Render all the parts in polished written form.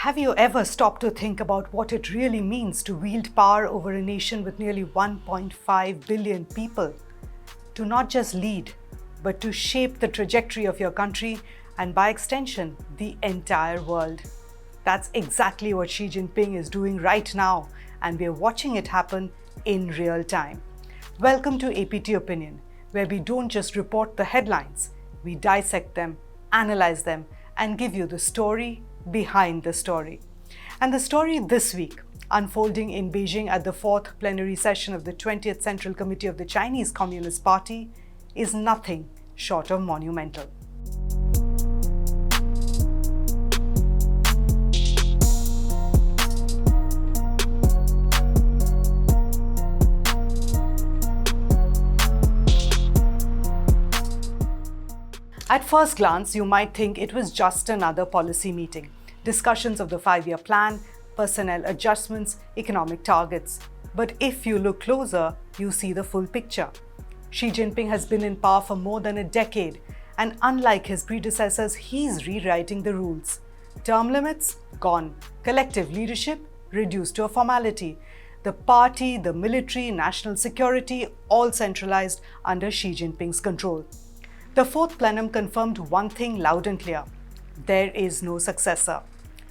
Have you ever stopped to think about what it really means to wield power over a nation with nearly 1.5 billion people? To not just lead, but to shape the trajectory of your country and by extension, the entire world. That's exactly what Xi Jinping is doing right now, and we're watching it happen in real time. Welcome to APT Opinion, where we don't just report the headlines, we dissect them, analyze them, and give you the story behind the story. And the story this week, unfolding in Beijing at the Fourth Plenary Session of the 20th Central Committee of the Chinese Communist Party, is nothing short of monumental. At first glance, you might think it was just another policy meeting. Discussions of the 5-year plan, personnel adjustments, economic targets. But if you look closer, you see the full picture. Xi Jinping has been in power for more than a decade, and unlike his predecessors, he's rewriting the rules. Term limits? Gone. Collective leadership? Reduced to a formality. The party, the military, national security, all centralized under Xi Jinping's control. The Fourth Plenum confirmed one thing loud and clear. There is no successor.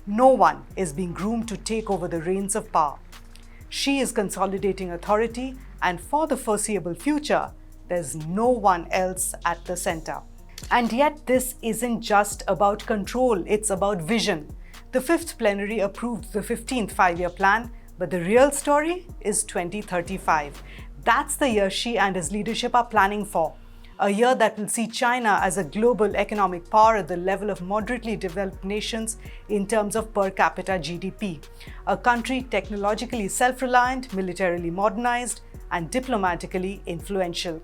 No one is being groomed to take over the reins of power. Xi is consolidating authority, and for the foreseeable future, there's no one else at the center. And yet this isn't just about control, it's about vision. The Fifth Plenary approved the 15th 5-year plan, but the real story is 2035. That's the year Xi and his leadership are planning for. A year that will see China as a global economic power at the level of moderately developed nations in terms of per capita GDP. A country technologically self-reliant, militarily modernized, and diplomatically influential.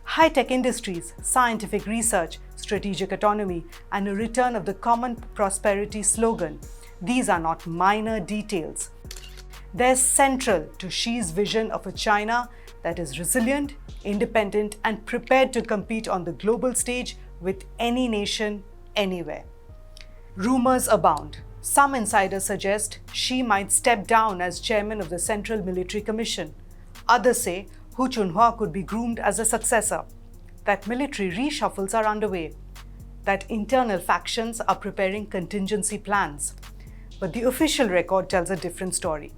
High-tech industries, scientific research, strategic autonomy, and a return of the common prosperity slogan. These are not minor details. They're central to Xi's vision of a China that is resilient, independent, and prepared to compete on the global stage with any nation, anywhere. Rumors abound. Some insiders suggest Xi might step down as chairman of the Central Military Commission. Others say Hu Chunhua could be groomed as a successor. That military reshuffles are underway. That internal factions are preparing contingency plans. But the official record tells a different story.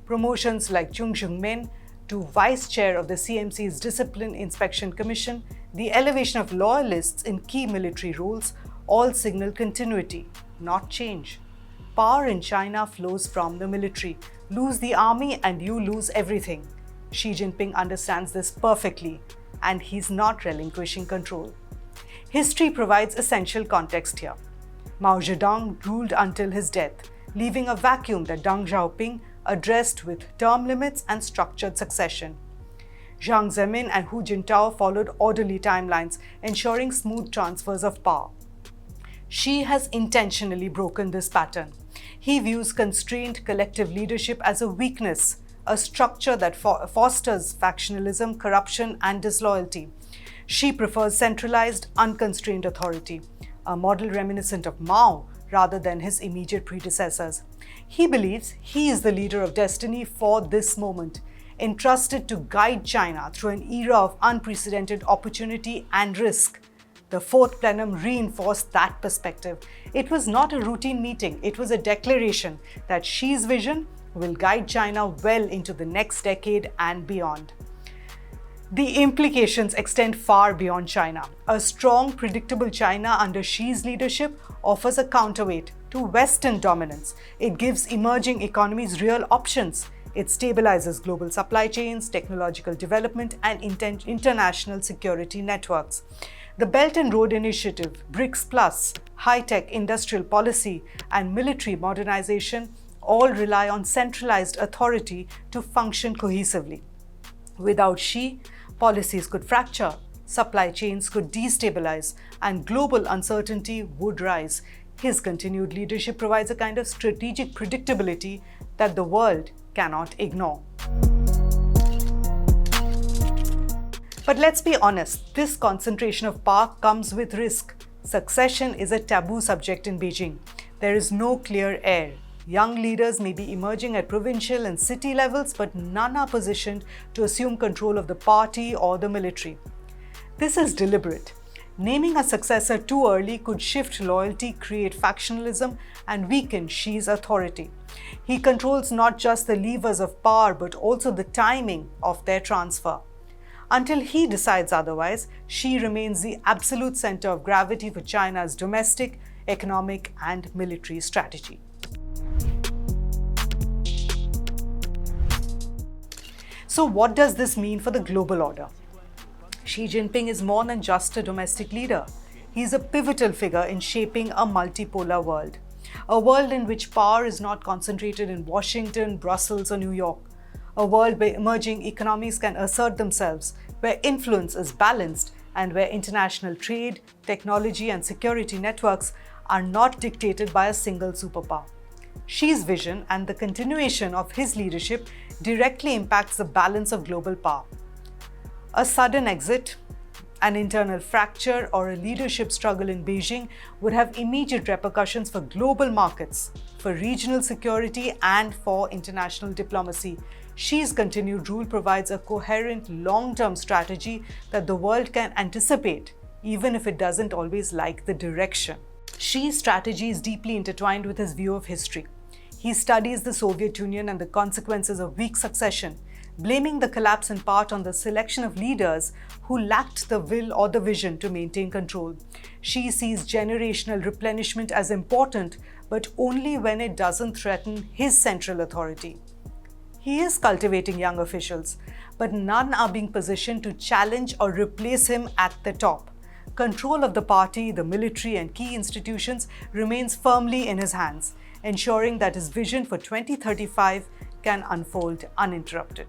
Promotions like Chung Jung-min to vice chair of the CMC's Discipline Inspection Commission, the elevation of loyalists in key military roles, all signal continuity, not change. Power in China flows from the military. Lose the army and you lose everything. Xi Jinping understands this perfectly, and he's not relinquishing control. History provides essential context here. Mao Zedong ruled until his death, leaving a vacuum that Deng Xiaoping addressed with term limits and structured succession. Jiang Zemin and Hu Jintao followed orderly timelines, ensuring smooth transfers of power. Xi has intentionally broken this pattern. He views constrained collective leadership as a weakness, a structure that fosters factionalism, corruption, and disloyalty. Xi prefers centralized, unconstrained authority, a model reminiscent of Mao rather than his immediate predecessors. He believes he is the leader of destiny for this moment, entrusted to guide China through an era of unprecedented opportunity and risk. The Fourth Plenum reinforced that perspective. It was not a routine meeting, it was a declaration that Xi's vision will guide China well into the next decade and beyond. The implications extend far beyond China. A strong, predictable China under Xi's leadership offers a counterweight to Western dominance. It gives emerging economies real options. It stabilizes global supply chains, technological development, and international security networks. The Belt and Road Initiative, BRICS Plus, high-tech industrial policy, and military modernization all rely on centralized authority to function cohesively. Without Xi, policies could fracture, supply chains could destabilize, and global uncertainty would rise. His continued leadership provides a kind of strategic predictability that the world cannot ignore. But let's be honest, this concentration of power comes with risk. Succession is a taboo subject in Beijing. There is no clear heir, Young leaders may be emerging at provincial and city levels, but none are positioned to assume control of the party or the military. This is deliberate. Naming a successor too early could shift loyalty, create factionalism, and weaken Xi's authority. He controls not just the levers of power, but also the timing of their transfer. Until he decides otherwise, Xi remains the absolute center of gravity for China's domestic, economic, and military strategy. So, what does this mean for the global order? Xi Jinping is more than just a domestic leader. He is a pivotal figure in shaping a multipolar world. A world in which power is not concentrated in Washington, Brussels, or New York. A world where emerging economies can assert themselves, where influence is balanced, and where international trade, technology, and security networks are not dictated by a single superpower. Xi's vision and the continuation of his leadership directly impacts the balance of global power. A sudden exit, an internal fracture, or a leadership struggle in Beijing would have immediate repercussions for global markets, for regional security, and for international diplomacy. Xi's continued rule provides a coherent long-term strategy that the world can anticipate, even if it doesn't always like the direction. Xi's strategy is deeply intertwined with his view of history. He studies the Soviet Union and the consequences of weak succession, blaming the collapse in part on the selection of leaders who lacked the will or the vision to maintain control. Xi sees generational replenishment as important, but only when it doesn't threaten his central authority. He is cultivating young officials, but none are being positioned to challenge or replace him at the top. Control of the party, the military, and key institutions remains firmly in his hands, ensuring that his vision for 2035 can unfold uninterrupted.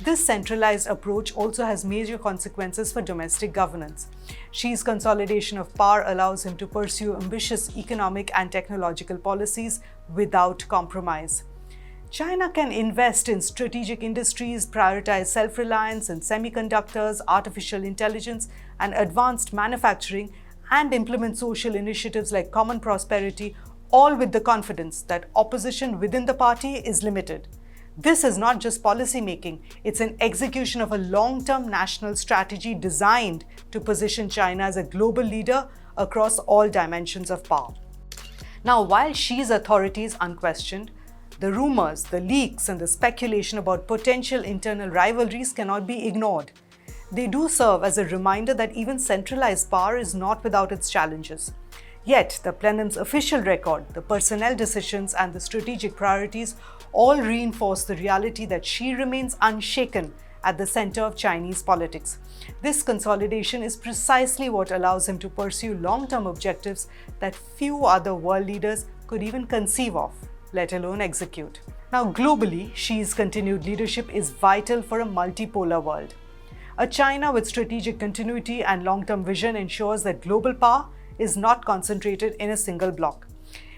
This centralized approach also has major consequences for domestic governance. Xi's consolidation of power allows him to pursue ambitious economic and technological policies without compromise. China can invest in strategic industries, prioritize self-reliance in semiconductors, artificial intelligence, and advanced manufacturing, and implement social initiatives like common prosperity, all with the confidence that opposition within the party is limited. This is not just policy making, it's an execution of a long-term national strategy designed to position China as a global leader across all dimensions of power. Now, while Xi's authority is unquestioned, the rumors, the leaks, and the speculation about potential internal rivalries cannot be ignored. They do serve as a reminder that even centralized power is not without its challenges. Yet, the plenum's official record, the personnel decisions, and the strategic priorities all reinforce the reality that Xi remains unshaken at the center of Chinese politics. This consolidation is precisely what allows him to pursue long-term objectives that few other world leaders could even conceive of, let alone execute. Now, globally, Xi's continued leadership is vital for a multipolar world. A China with strategic continuity and long-term vision ensures that global power is not concentrated in a single bloc.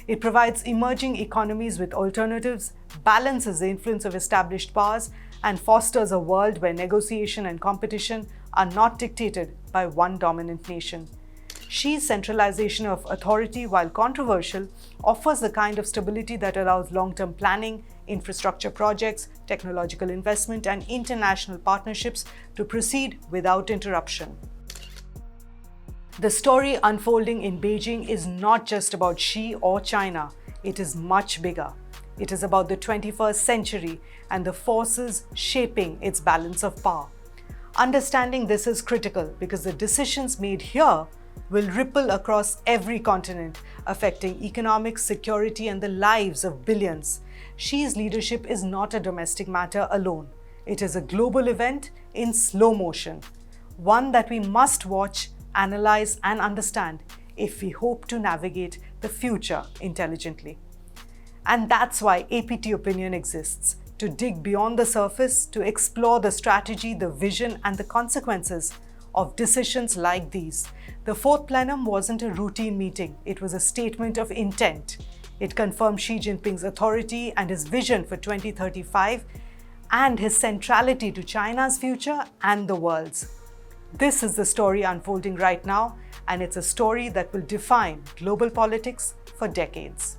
It provides emerging economies with alternatives, balances the influence of established powers, and fosters a world where negotiation and competition are not dictated by one dominant nation. Xi's centralization of authority, while controversial, offers the kind of stability that allows long-term planning, infrastructure projects, technological investment, and international partnerships to proceed without interruption. The story unfolding in Beijing is not just about Xi or China. It is much bigger. It is about the 21st century and the forces shaping its balance of power. Understanding this is critical because the decisions made here will ripple across every continent, affecting economic security and the lives of billions. Xi's leadership is not a domestic matter alone. It is a global event in slow motion, one that we must watch, analyze, and understand if we hope to navigate the future intelligently. And that's why APT Opinion exists, to dig beyond the surface, to explore the strategy, the vision, and the consequences of decisions like these. The Fourth Plenum wasn't a routine meeting, it was a statement of intent. It confirmed Xi Jinping's authority and his vision for 2035 and his centrality to China's future and the world's. This is the story unfolding right now, and it's a story that will define global politics for decades.